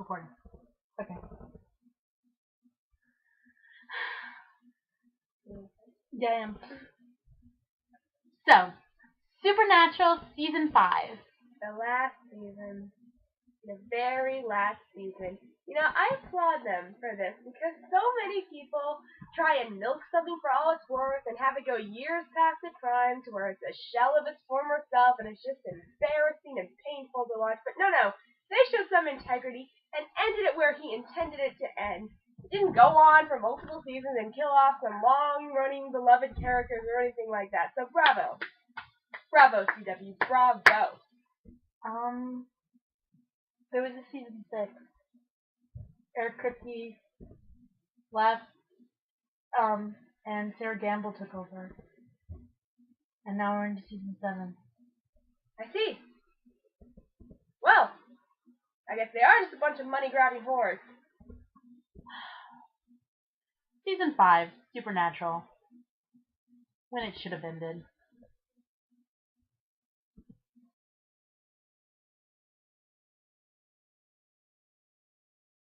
recording. Okay. Yeah, I am. So, Supernatural Season 5. The last season. The very last season. You know, I applaud them for this because so many people try and milk something for all it's worth and have it go years past the prime to where it's a shell of its former self and it's just embarrassing and painful to watch. But no. They showed some integrity and ended it where he intended it to end. It didn't go on for multiple seasons and kill off some long-running beloved characters or anything like that. So bravo. Bravo, CW. Bravo. There was a Season 6. Eric Kripke left, and Sarah Gamble took over. And now we're into Season 7. I see. Well, I guess they are just a bunch of money-grabbing whores. Season 5, Supernatural. When it should have ended.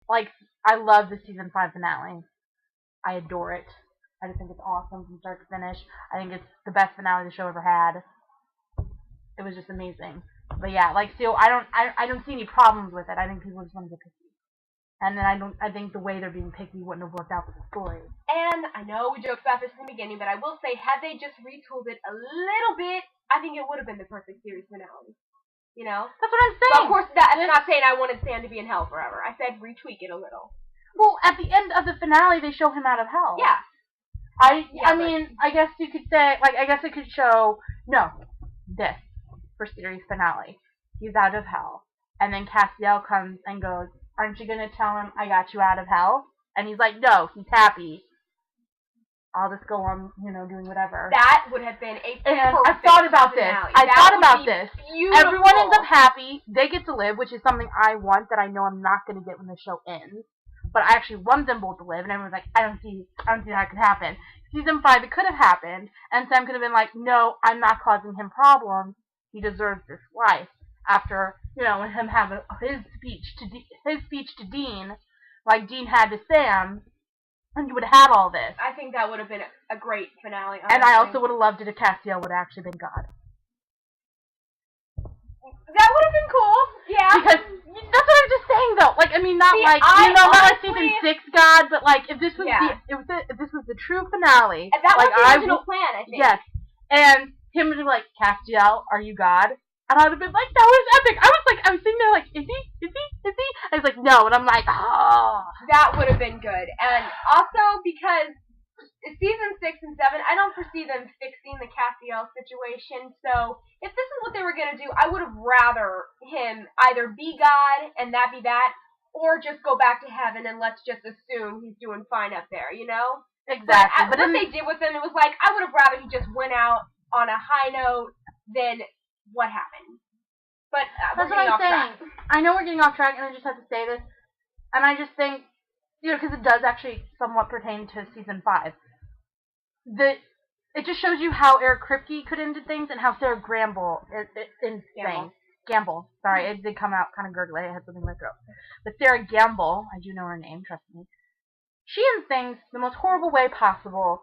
Like, I love the Season 5 finale. I adore it. I just think it's awesome from start to finish. I think it's the best finale the show ever had. It was just amazing. But yeah, like, still, I don't see any problems with it. I think people just want to get picky. And then I think the way they're being picky wouldn't have worked out for the story. And I know we joked about this in the beginning, but I will say, had they just retooled it a little bit, I think it would have been the perfect series finale. You know? That's what I'm saying. But of course, I'm not saying I wanted Sam to be in hell forever. I said retweak it a little. Well, at the end of the finale, they show him out of hell. Yeah. I mean, I guess you could say, like, I guess it could show, this, for series finale. He's out of hell. And then Castiel comes and goes, aren't you going to tell him I got you out of hell? And he's like, no, he's happy. I'll just go on, doing whatever. That would have been a perfect I thought about this. finale. I thought about this. Beautiful. Everyone ends up happy. They get to live, which is something I want that I know I'm not going to get when the show ends. But I actually want them both to live, and everyone's like, I don't see how it could happen. Season 5, it could have happened, and Sam could have been like, no, I'm not causing him problems. He deserves this life. After, him have his speech to Dean, like Dean had to Sam, and you would have had all this. I think that would have been a great finale. Honestly. And I also would have loved it if Castiel would have actually been God. That would have been cool. Yeah. Because that's what I'm just saying, though. Like, I mean, not season 6 God, but like if this was if this was the true finale. And that like, was the original plan, I think. Yes. And him would be like, Castiel, are you God? And I would have been like, that was epic. I was sitting there like, is he? I was like, no. And I'm like, oh. That would have been good. And also because season 6 and 7, I don't foresee them fixing the Castiel situation. So if this is what they were going to do, I would have rather him either be God and that be that, or just go back to heaven and let's just assume he's doing fine up there, Exactly. But what they did with him, it was like, I would have rather he just went out on a high note than what happened. But that's what I'm saying. I know we're getting off track, and I just have to say this. And I just think, because it does actually somewhat pertain to season 5. It just shows you how Eric Kripke could end things and how Sarah Gamble is things. Gamble. Sorry, it did come out kind of gurgly. I had something in my throat. But Sarah Gamble, I do know her name, trust me. She ends things the most horrible way possible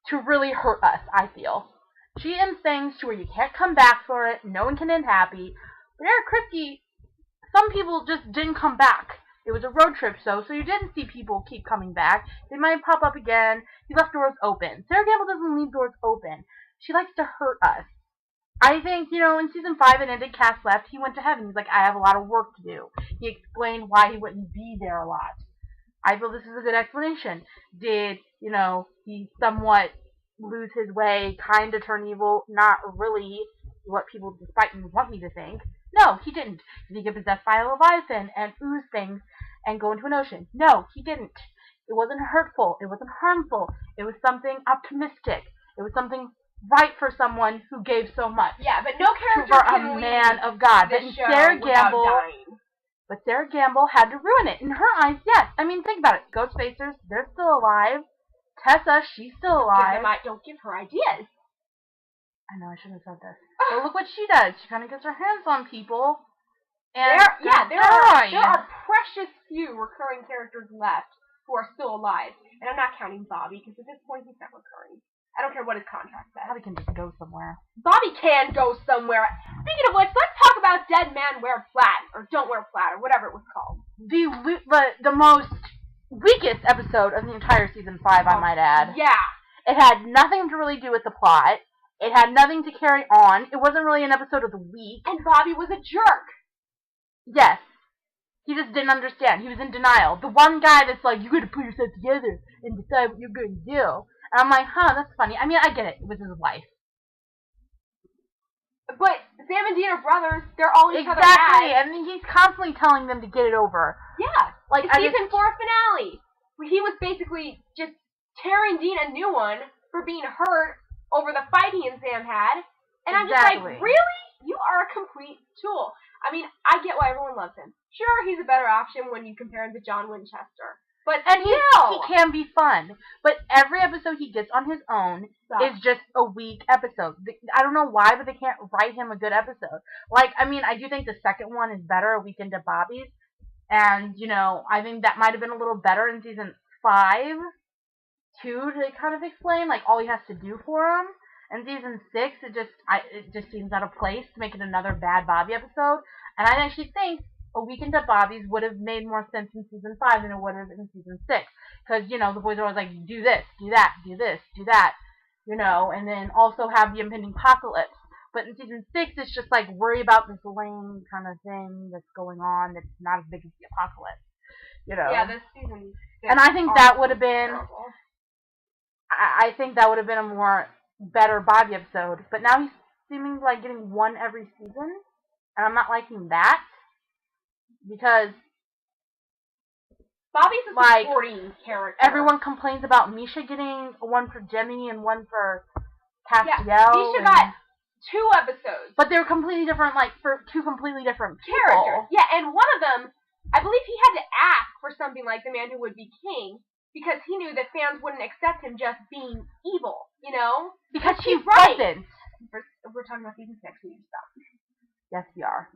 to really hurt us, I feel. She ends things to where you can't come back for it, no one can end happy. But Eric Kripke, some people just didn't come back. It was a road trip, so you didn't see people keep coming back. They might pop up again. He left doors open. Sarah Gamble doesn't leave doors open. She likes to hurt us. I think, in season 5 it ended, Cass left, he went to heaven. He's like, I have a lot of work to do. He explained why he wouldn't be there a lot. I feel this is a good explanation. Did, he somewhat lose his way, kind of turn evil, not really what people despite me want me to think. No, he didn't. Did he get possessed by a Leviathan and ooze things and go into an ocean? No, he didn't. It wasn't hurtful. It wasn't harmful. It was something optimistic. It was something right for someone who gave so much. Yeah, but no character for a man of God. But Sarah Gamble had to ruin it. In her eyes, yes. I mean, think about it. Ghostfacers, they're still alive. Tessa, she's still alive. Don't give her ideas. I know, I shouldn't have said this. But look what she does. She kind of gets her hands on people. And there are precious few recurring characters left who are still alive. And I'm not counting Bobby, because at this point he's not recurring. I don't care what his contract says. Bobby can just go somewhere. Bobby can go somewhere. Speaking of which, let's talk about Dead Man Wear Plaid, or Don't Wear Plaid, or whatever it was called. The most weakest episode of the entire season 5, I might add. Yeah. It had nothing to really do with the plot. It had nothing to carry on. It wasn't really an episode of the week. And Bobby was a jerk. Yes. He just didn't understand. He was in denial. The one guy that's like, you gotta put yourself together and decide what you're gonna do. And I'm like, huh, that's funny. I mean, I get it. It was his wife. But Sam and Dean are brothers. They're all each other Exactly. And he's constantly telling them to get it over. Yeah. Like, the season 4 finale, where he was basically just tearing Dean a new one for being hurt over the fight he and Sam had. And I'm just like, really? You are a complete tool. I mean, I get why everyone loves him. Sure, he's a better option when you compare him to John Winchester. But he can be fun. But every episode he gets on his own is just a weak episode. I don't know why, but they can't write him a good episode. Like, I mean, I do think the second one is better, A Weekend at Bobby's. And, you know, I think that might have been a little better in season 5, too, to kind of explain, like, all he has to do for him. And season 6, it just seems out of place to make it another bad Bobby episode. And I actually think A Weekend at Bobby's would have made more sense in season 5 than it would have in season 6. Because, you know, the boys are always like, do this, do that, do this, do that. You know, and then also have the impending apocalypse. But in season 6, it's just like, worry about this lame kind of thing that's going on that's not as big as the apocalypse. You know? Yeah, this season 6. And I think that would have been... I think that would have been a more better Bobby episode. But now he's seeming like getting one every season. And I'm not liking that. Because Bobby's a supporting character. Everyone complains about Misha getting one for Jenny and one for Castiel. Yeah, Misha got 2 episodes. But they were completely different, like, for 2 completely different characters. people. Yeah, and one of them, I believe he had to ask for something like The Man Who Would Be King, because he knew that fans wouldn't accept him just being evil, you know? Because he wasn't. We're talking about season 6, we need to stop. Yes, we are.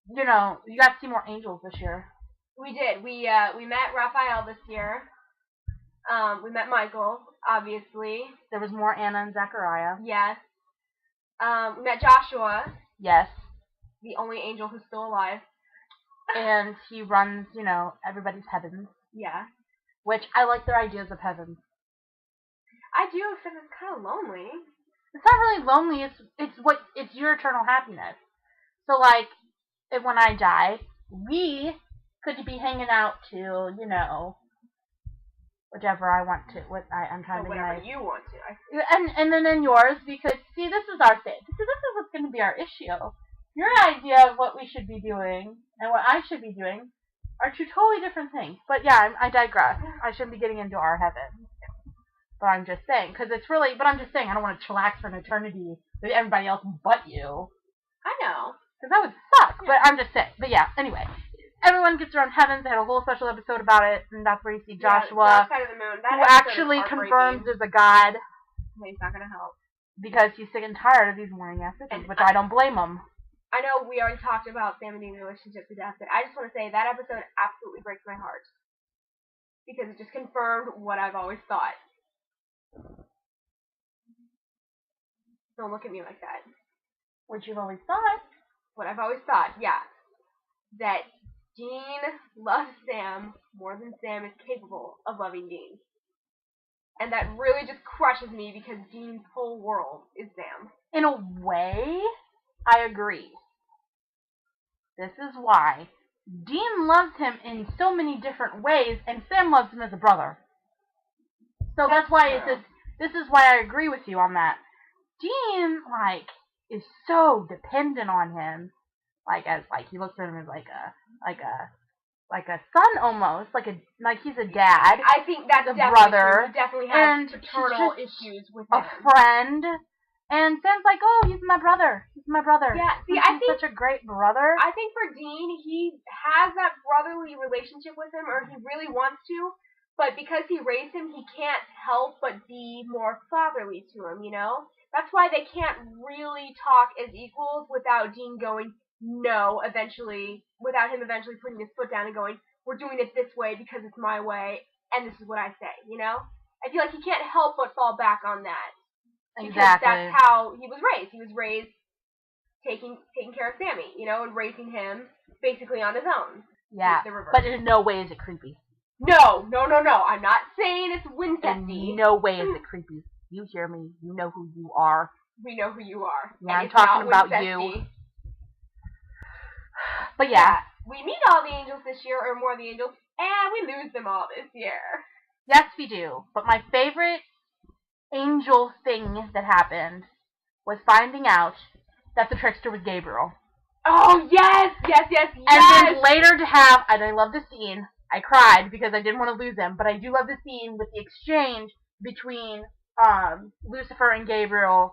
You know, you got to see more angels this year. We did. We met Raphael this year. We met Michael, obviously. There was more Anna and Zachariah. Yes. We met Joshua. Yes. The only angel who's still alive. And he runs, you know, everybody's heavens. Yeah. Which, I like their ideas of heavens. I do, except it's kind of lonely. It's not really lonely, it's your eternal happiness. So, like, if when I die, we could be hanging out to, you know, whichever I want to. I'm trying to whatever you want to. And then in yours, because, see, this is our thing. This is what's going to be our issue. Your idea of what we should be doing and what I should be doing are 2 totally different things. But yeah, I digress. I shouldn't be getting into our heaven. But I'm just saying, but I'm just saying, I don't want to chillax for an eternity with everybody else but you. I know. Because that would suck. Yeah. But I'm just saying. But yeah, anyway. Everyone gets their own heavens. They had a whole special episode about it, and that's where you see Joshua, Dark Side of the Moon. who actually confirms there's a god. He's not going to help. Because he's sick and tired of these morning episodes, which I don't blame him. I know we already talked about Sam and Dean's relationship to death, but I just want to say that episode absolutely breaks my heart. Because it just confirmed what I've always thought. Don't look at me like that. What you've always thought? What I've always thought, yeah. That Dean loves Sam more than Sam is capable of loving Dean. And that really just crushes me because Dean's whole world is Sam. In a way, I agree. This is why Dean loves him in so many different ways, and Sam loves him as a brother. So that's why this is why I agree with you on that. Dean, like, is so dependent on him. He looks at him as like a son almost, like he's a dad. I think that's a brother. He definitely has paternal issues with him. A friend. And Sam's like, oh, he's my brother. He's my brother. Yeah, see, I think he's such a great brother. I think for Dean, he has that brotherly relationship with him, or he really wants to, but because he raised him, he can't help but be more fatherly to him, you know? That's why they can't really talk as equals without Dean going, no, without him eventually putting his foot down and going, we're doing it this way because it's my way, and this is what I say, you know? I feel like he can't help but fall back on that. Because that's how he was raised. He was raised taking care of Sammy, you know, and raising him basically on his own. Yeah, but in no way is it creepy. No. I'm not saying it's Wincesty. In no way is it creepy. You hear me. You know who you are. We know who you are. Yeah, I'm talking about you. But yeah. We meet all the angels this year, or more of the angels, and we lose them all this year. Yes, we do. But my favorite angel thing that happened was finding out that the trickster was Gabriel. Oh, yes! And then later to have, and I love the scene, I cried because I didn't want to lose him, but I do love the scene with the exchange between Lucifer and Gabriel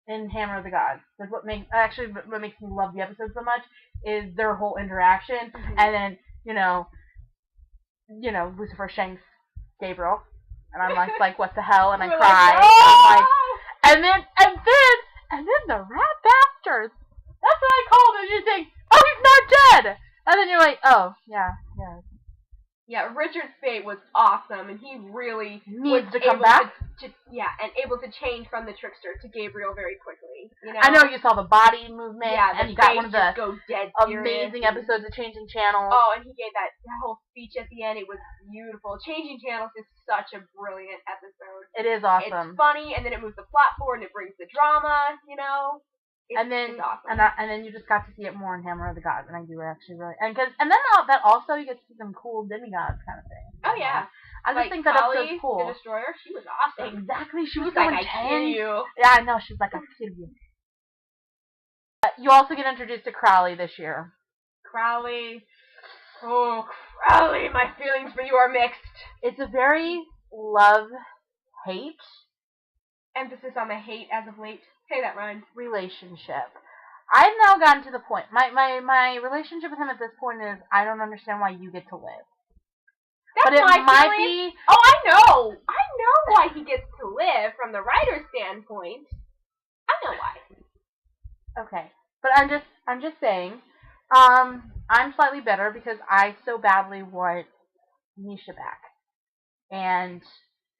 in Hammer of the Gods. That's what makes me love the episode so much is their whole interaction, and then you know Lucifer shanks Gabriel, and I'm like what the hell, and I cry, like, oh! and then the rat bastards. That's what I called it. You think, oh, he's not dead, and then you're like, oh yeah. Yeah, Richard's fate was awesome, and he really needs to come back. And able to change from the trickster to Gabriel very quickly. You know? I know you saw the body movement, and you got one of the serious. amazing episodes of Changing Channels. Oh, and he gave that whole speech at the end. It was beautiful. Changing Channels is such a brilliant episode. It is awesome. It's funny, and then it moves the plot forward, and it brings the drama. You know. It's awesome. And then you just got to see it more in Hammer of the Gods, and I do actually really and then that also you get to see some cool demigods kind of thing. Oh yeah, I just think that episode's cool. The Destroyer, she was awesome. Exactly, she was like, so intense. I kill you. Yeah, I know. She's like, I kill you. You also get introduced to Crowley this year. Crowley, my feelings for you are mixed. It's a very love-hate. Emphasis on the hate as of late. Say that, Ryan. Relationship. I've now gotten to the point. My relationship with him at this point is I don't understand why you get to live. That's my feeling. Oh, I know why he gets to live from the writer's standpoint. I know why. Okay, but I'm just saying. I'm slightly better because I so badly want Misha back, and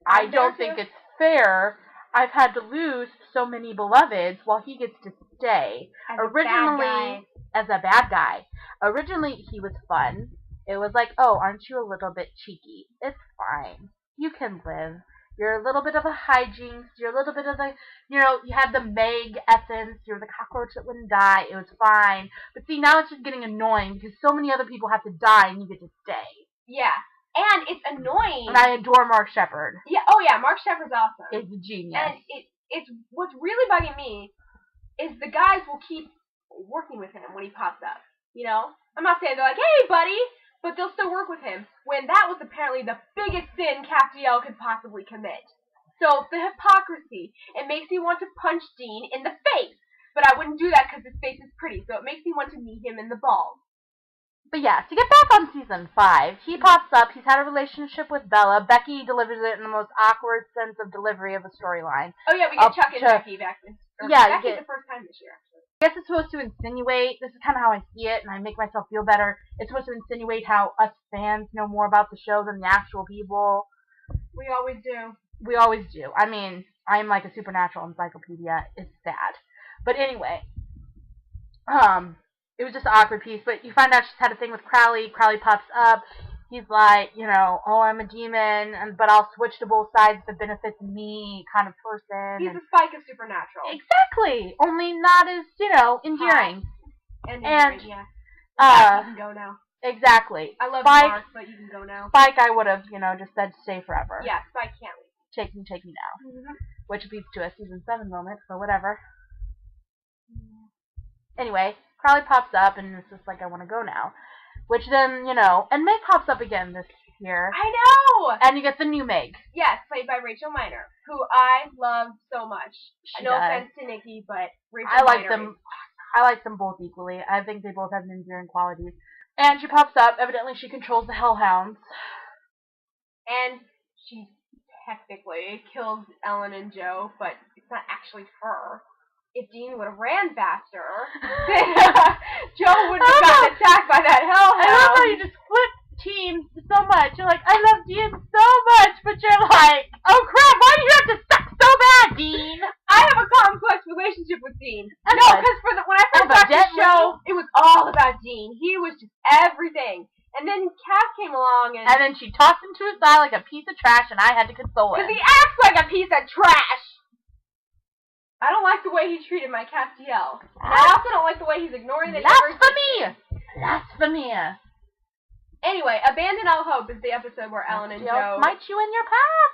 I don't think it's fair. I've had to lose so many beloveds while he gets to stay. As a bad guy. Originally, he was fun. It was like, oh, aren't you a little bit cheeky? It's fine. You can live. You're a little bit of a hijinks. You're a little bit of you had the Meg essence. You're the cockroach that wouldn't die. It was fine. But see, now it's just getting annoying because so many other people have to die and you get to stay. Yeah. And it's annoying. And I adore Mark Sheppard. Yeah. Oh yeah, Mark Sheppard's awesome. He's a genius. And it's what's really bugging me is the guys will keep working with him when he pops up. You know, I'm not saying they're like, hey buddy, but they'll still work with him when that was apparently the biggest sin Castiel could possibly commit. So the hypocrisy, it makes me want to punch Dean in the face, but I wouldn't do that because his face is pretty. So it makes me want to knee him in the balls. But yeah, to get back on season 5, he pops up, he's had a relationship with Bella. Becky delivers it in the most awkward sense of delivery of a storyline. Oh yeah, we get Chuck and Becky back this Becky's the first time this year, actually. I guess it's supposed to insinuate, this is kind of how I see it, and I make myself feel better, it's supposed to insinuate how us fans know more about the show than the actual people. We always do. We always do. I mean, I'm like a supernatural encyclopedia. It's sad. But anyway, it was just an awkward piece, but you find out she's had a thing with Crowley. Crowley pops up. He's like, oh, I'm a demon, but I'll switch to both sides if it benefits me kind of person. He's a Spike of Supernatural. Exactly. Only not as, endearing. And yeah. You can go now. Exactly. I love Spike, Mark, but you can go now. Spike, I would have, just said stay forever. Yeah, Spike can't leave. Take me now. Mm-hmm. Which leads to a season 7 moment, so whatever. Anyway, Crowley pops up, and it's just like, I want to go now. Which then, and Meg pops up again this year. I know! And you get the new Meg. Yes, played by Rachel Miner, who I love so much. No offense to Nikki, but Rachel Miner. I like them both equally. I think they both have endearing qualities. And she pops up. Evidently, she controls the Hellhounds. And she technically kills Ellen and Joe, but it's not actually her. If Dean would have ran faster, then Joe wouldn't have gotten attacked by that hellhound. I love how you just flip team love Dean so much, but you're like, oh crap, why do you have to suck so bad, Dean? I have a complex relationship with Dean. That's No, good. because when I first watched the show, it was all about Dean. He was just everything. And then Cass came along and then she tossed him to his side like a piece of trash, and I had to console him. Because he acts like a piece of trash. I don't like the way he treated my Castiel. And I also don't like the way he's ignoring that. Blasphemy! Blasphemy! Anyway, Abandon All Hope is the episode where Ellen and Joe smite you in your path.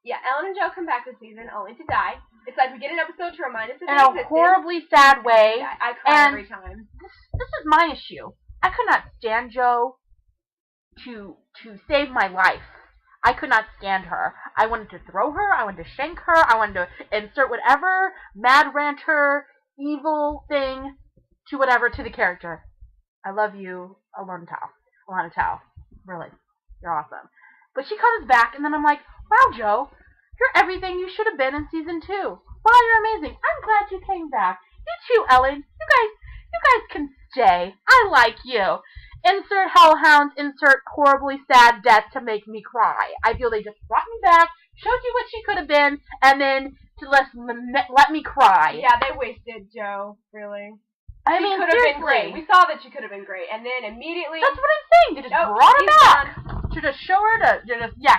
Yeah, Ellen and Joe come back this season only to die. It's like we get an episode to remind us of their existence. In a horribly sad way. I cry every time. This is my issue. I could not stand Joe to save my life. I could not stand her. I wanted to throw her. I wanted to shank her. I wanted to insert whatever mad ranter, evil thing to the character. I love you, Alana Tao. Really. You're awesome. But she comes back, and then I'm like, wow, Joe, you're everything you should have been in season 2. Wow, you're amazing. I'm glad you came back. You too, Ellen. You guys can stay. I like you. Insert hellhounds, insert horribly sad death to make me cry. I feel they just brought me back, showed you what she could have been, and then to let me cry. Yeah, they wasted Joe, really. I mean, she could have been great. We saw that she could have been great, and then immediately... That's what I'm saying. They just brought her back. To just show her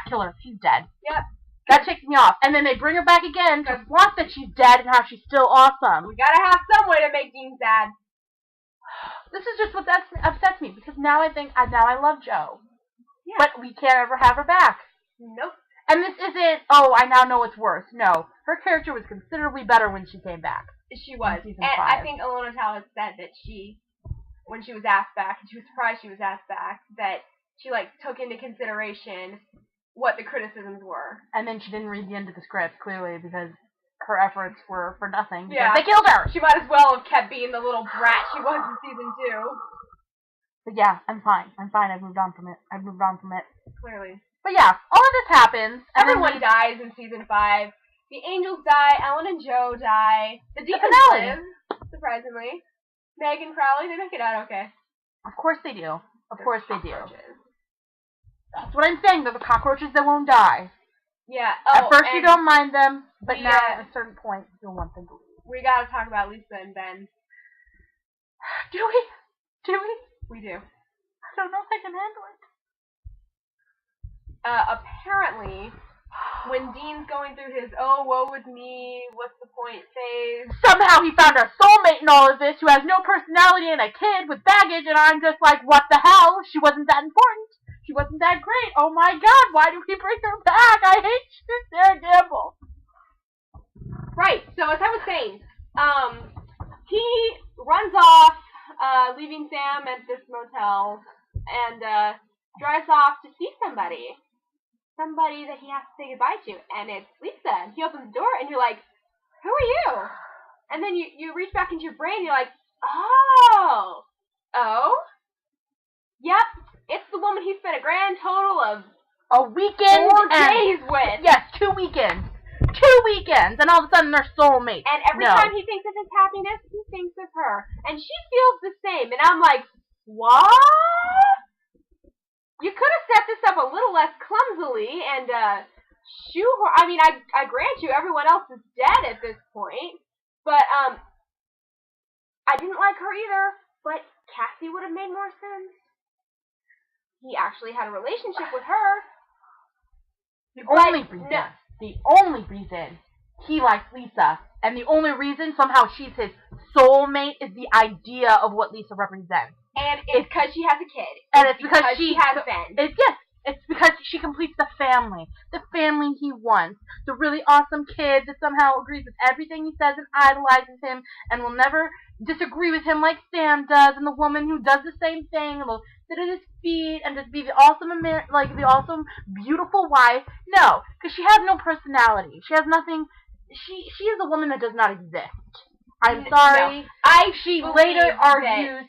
kill her. She's dead. Yep. That ticked me off. And then they bring her back again to flaunt that she's dead and how she's still awesome. We gotta have some way to make Dean sad. This is just what upsets me, because now I love Joe. Yeah. But we can't ever have her back. Nope. And this isn't, oh, I now know it's worse. No. Her character was considerably better when she came back. She was. And I think Alana Tao had said that when she was asked back, and she was surprised she was asked back, that she, took into consideration what the criticisms were. And then she didn't read the end of the script, clearly, because her efforts were for nothing. Yeah. They killed her! She might as well have kept being the little brat she was in season 2. But yeah, I'm fine. I've moved on from it. Clearly. But yeah, all of this happens. Everyone dies in season 5. The angels die, Ellen and Joe die. The demons live, surprisingly. Meg and Crowley, they make it out okay. Of course they do. That's what I'm saying. They're the cockroaches that won't die. Yeah. At first you don't mind them, but now at a certain point you'll want them to leave. We gotta talk about Lisa and Ben. Do we? We do. I don't know if I can handle it. Apparently, when Dean's going through his, oh, woe with me, what's the point phase. Somehow he found a soulmate in all of this who has no personality and a kid with baggage, and I'm just like, what the hell? She wasn't that important. She wasn't that great. Oh my god, why do we bring her back? I hate you, Sarah Gamble. Right, so as I was saying, he runs off, leaving Sam at this motel, and drives off to see somebody that he has to say goodbye to, and it's Lisa. And he opens the door, and you're like, who are you? And then you reach back into your brain, and you're like, oh, yep, it's the woman he spent a grand total of a weekend 4 days with. Yes, 2 weekends. 2 weekends, and all of a sudden they're soulmates. And every time he thinks of his happiness, he thinks of her. And she feels the same. And I'm like, what? You could have set this up a little less clumsily and shoehorn. I mean, I grant you, everyone else is dead at this point. But I didn't like her either. But Cassie would have made more sense. He actually had a relationship with her. The only reason he likes Lisa, and the only reason somehow she's his soulmate, is the idea of what Lisa represents. And it's because she has a kid. And it's because she has Ben. It's because she completes the family he wants. The really awesome kid that somehow agrees with everything he says and idolizes him and will never disagree with him like Sam does, and the woman who does the same thing and will sit at his feet and just be the awesome the awesome, beautiful wife. No, because she has no personality. She has nothing. She is a woman that does not exist. I'm sorry. No, she later argues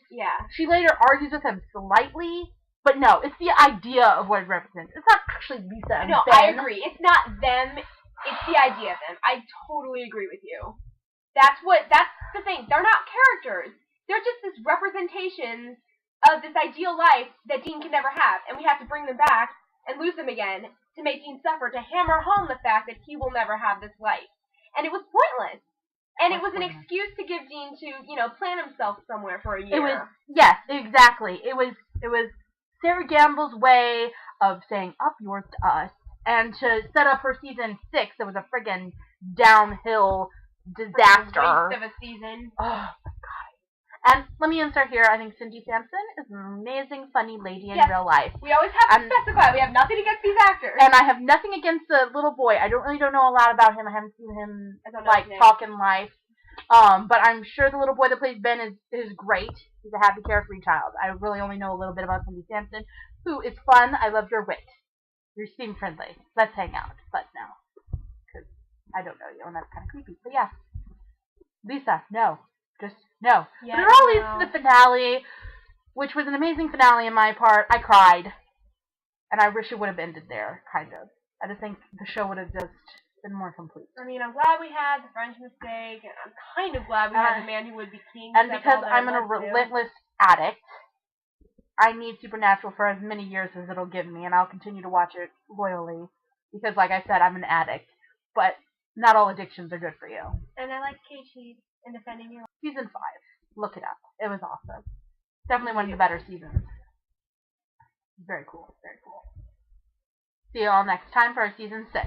with him slightly, but no, it's the idea of what it represents. It's not actually Lisa and No, Ben. I agree. It's not them. It's the idea of them. I totally agree with you. That's the thing. They're not characters. They're just this representation of this ideal life that Dean can never have, and we have to bring them back and lose him again, to make Dean suffer, to hammer home the fact that he will never have this life. And it was pointless. And it was an excuse to give Dean to, plant himself somewhere for a year. Yes, exactly. It was Sarah Gamble's way of saying, up yours to us. And to set up her season 6, it was a friggin' downhill disaster. A waste of a season. Oh, my God. And let me insert here, I think Cindy Sampson is an amazing, funny lady in real life. We always have to specify, we have nothing against these actors. And I have nothing against the little boy. I don't know a lot about him. I haven't seen him, talk in life. But I'm sure the little boy that plays Ben is great. He's a happy, carefree child. I really only know a little bit about Cindy Sampson, who is fun. I love your wit. You seem friendly. Let's hang out. But no. Because I don't know you, and that's kind of creepy. But yeah. Lisa, no. Just no. Yeah, but it all leads to the finale, which was an amazing finale in my part. I cried. And I wish it would have ended there, kind of. I just think the show would have just been more complete. I mean, I'm glad we had the French mistake, and I'm kind of glad we had the man who would be king. And because I'm a relentless addict, I need Supernatural for as many years as it'll give me, and I'll continue to watch it loyally. Because, like I said, I'm an addict. But not all addictions are good for you. And I like Casey in defending your Season 5. Look it up. It was awesome. Definitely one of the better seasons. Very cool. Very cool. See you all next time for our Season 6.